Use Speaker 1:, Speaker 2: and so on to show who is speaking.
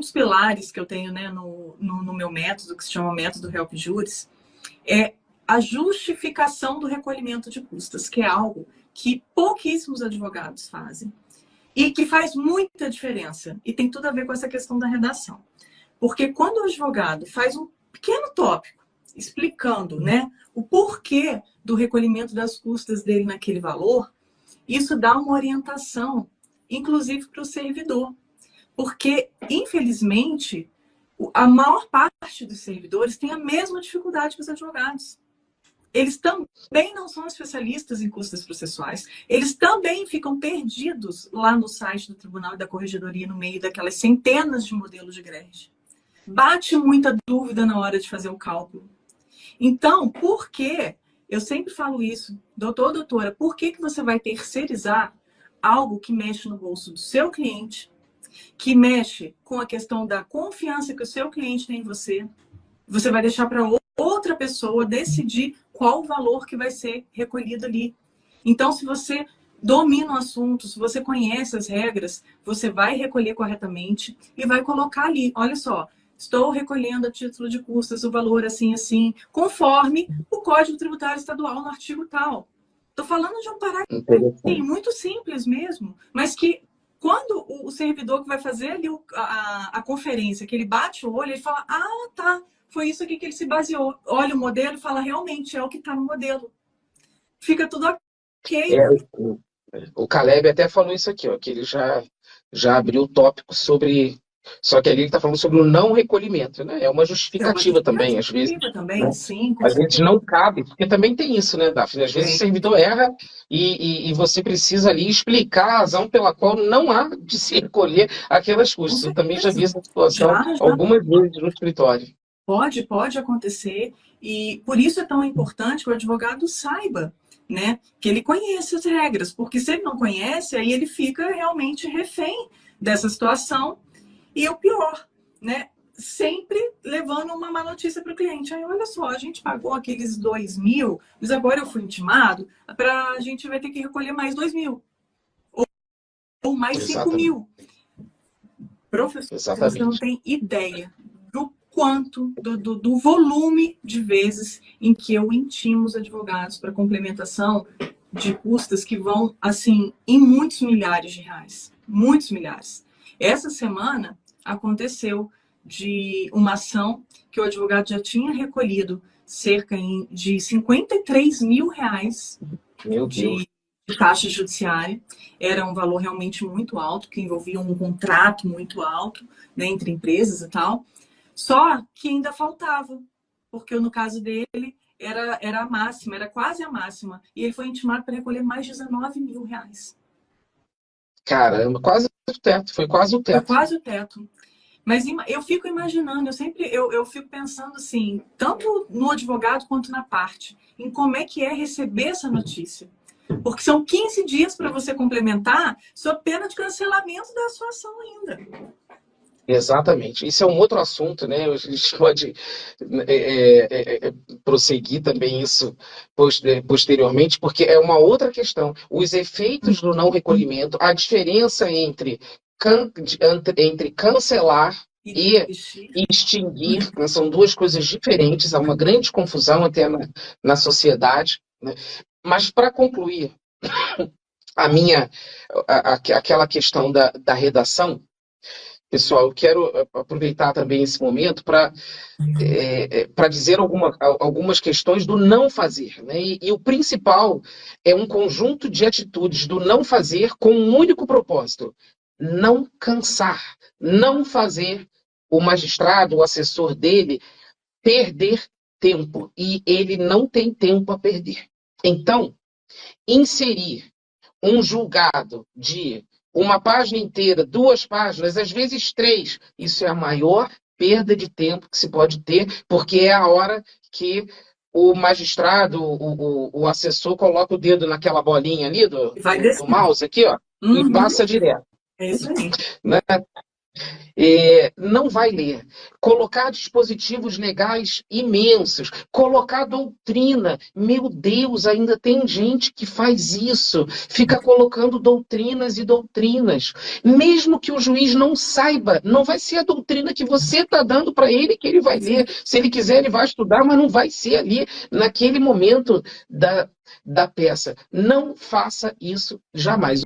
Speaker 1: dos pilares que eu tenho, né, no meu método, que se chama método Help Juris, é a justificação do recolhimento de custas, que é algo que pouquíssimos advogados fazem e que faz muita diferença. E tem tudo a ver com essa questão da redação. Porque quando o advogado faz um pequeno tópico explicando, né, o porquê do recolhimento das custas dele naquele valor, isso dá uma orientação, inclusive para o servidor. Porque, infelizmente, a maior parte dos servidores tem a mesma dificuldade que os advogados. Eles também não são especialistas em custas processuais. Eles também ficam perdidos lá no site do tribunal e da corregedoria, no meio daquelas centenas de modelos de greve. Bate muita dúvida na hora de fazer o cálculo. Então, por que, eu sempre falo isso, doutora, por que você vai terceirizar algo que mexe no bolso do seu cliente, que mexe com a questão da confiança que o seu cliente tem em você? Você vai deixar para outra pessoa decidir qual o valor que vai ser recolhido ali. Então, se você domina o assunto, se você conhece as regras, você vai recolher corretamente e vai colocar ali, olha só, estou recolhendo a título de custas o valor assim, assim, conforme o Código Tributário Estadual no artigo tal. Estou falando de um parágrafo muito simples mesmo, mas que quando o servidor que vai fazer ali a conferência, que ele bate o olho, ele fala, ah, tá, foi isso aqui que ele se baseou. Olha o modelo e fala, realmente, é o que está no modelo. Fica tudo ok.
Speaker 2: O Caleb até falou isso aqui, ó, que ele já abriu o tópico sobre... Só que ali ele está falando sobre o não recolhimento, né? É uma justificativa também, às vezes.
Speaker 1: Também,
Speaker 2: Né?
Speaker 1: sim.
Speaker 2: Às vezes não cabe, porque também tem isso, né, Daphne? Às vezes o servidor erra e você precisa ali explicar a razão pela qual não há de se recolher aquelas custas. Eu também já vi essa situação algumas vezes no escritório.
Speaker 1: Pode acontecer, e por isso é tão importante que o advogado saiba, né, que ele conheça as regras, porque se ele não conhece, aí ele fica realmente refém dessa situação, e o pior, né, sempre levando uma má notícia para o cliente. Aí, olha só, a gente pagou aqueles 2.000, mas agora eu fui intimado, a gente vai ter que recolher mais 2.000, ou mais 5.000. Professor, você não tem ideia do quanto, do volume de vezes em que eu intimo os advogados para complementação de custas que vão, assim, em muitos milhares de reais. Muitos milhares. Essa semana aconteceu de uma ação que o advogado já tinha recolhido cerca de 53 mil reais de taxa judiciária. Era um valor realmente muito alto, que envolvia um contrato muito alto, né, entre empresas e tal. Só que ainda faltava, porque no caso dele era a máxima, era quase a máxima. E ele foi intimado para recolher mais de 19 mil reais.
Speaker 2: Caramba, quase o teto, foi quase o teto.
Speaker 1: Foi quase o teto. Mas eu fico imaginando, eu fico pensando assim, tanto no advogado quanto na parte, em como é que é receber essa notícia. Porque são 15 dias para você complementar, sob pena de cancelamento da sua ação ainda.
Speaker 2: Exatamente. Isso é um outro assunto, né? A gente pode prosseguir também isso posteriormente, porque é uma outra questão. Os efeitos do não recolhimento, a diferença entre cancelar e extinguir, né? São duas coisas diferentes, há uma grande confusão até na sociedade, né? Mas, para concluir, aquela questão da redação, pessoal, eu quero aproveitar também esse momento para dizer algumas questões do não fazer, né? E o principal é um conjunto de atitudes do não fazer com um único propósito: não cansar, não fazer o magistrado, o assessor dele, perder tempo. E ele não tem tempo a perder. Então, inserir um julgado de uma página inteira, 2 páginas, às vezes 3, isso é a maior perda de tempo que se pode ter, porque é a hora que o magistrado, o assessor, coloca o dedo naquela bolinha ali do mouse aqui, ó, e passa direto.
Speaker 1: É isso aí.
Speaker 2: Né? Não vai ler. Colocar dispositivos legais imensos, colocar doutrina. Meu Deus, ainda tem gente que faz isso, fica colocando doutrinas e doutrinas. Mesmo que o juiz não saiba, não vai ser a doutrina que você está dando para ele que ele vai ler. Se ele quiser, ele vai estudar, mas não vai ser ali, naquele momento da peça. Não faça isso jamais.